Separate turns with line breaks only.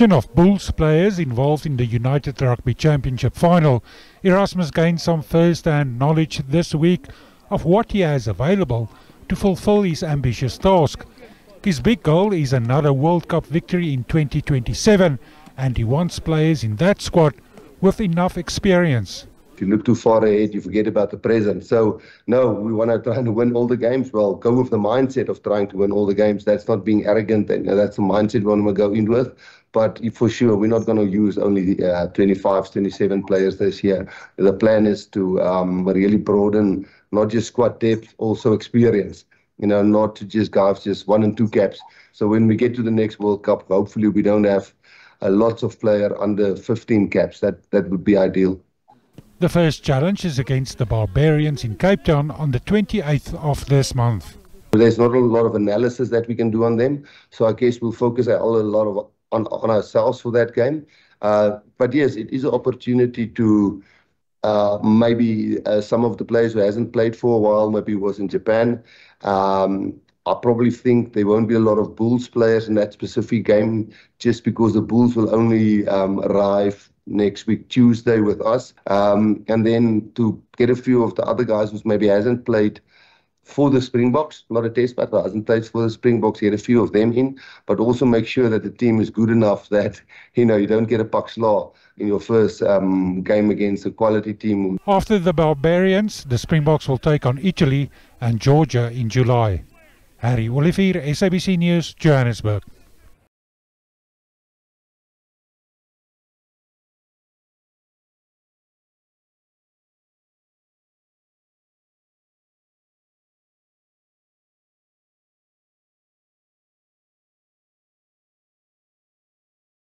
selection of Bulls players involved in the United Rugby Championship final, Erasmus gained some first-hand knowledge this week of what he has available to fulfill his ambitious task. His big goal is another World Cup victory in 2027, and he wants players in that squad with enough experience.
If you look too far ahead, you forget about the present. So, no, we want to try to win all the games. Well, go with the mindset of trying to win all the games. That's not being arrogant, and that's the mindset we want to go in with. But for sure, we're not going to use only 25, 27 players this year. The plan is to really broaden not just squad depth, also experience. Not to just guys just 1 and 2 caps. So when we get to the next World Cup, hopefully we don't have lots of players under 15 caps. That would be ideal.
The first challenge is against the Barbarians in Cape Town on the 28th of this month.
There's not a lot of analysis that we can do on them, so I guess we'll focus a lot on ourselves for that game. But yes, it is an opportunity to maybe some of the players who hasn't played for a while, maybe was in Japan. I probably think there won't be a lot of Bulls players in that specific game, just because the Bulls will only arrive next week Tuesday with us, and then to get a few of the other guys who maybe hasn't played for the Springboks, not a test, but hasn't played for the Springboks, get a few of them in, but also make sure that the team is good enough that you don't get a pak slaag in your first game against a quality team.
After the Barbarians, the Springboks will take on Italy and Georgia in July. Harry Olivier, SABC News, Johannesburg.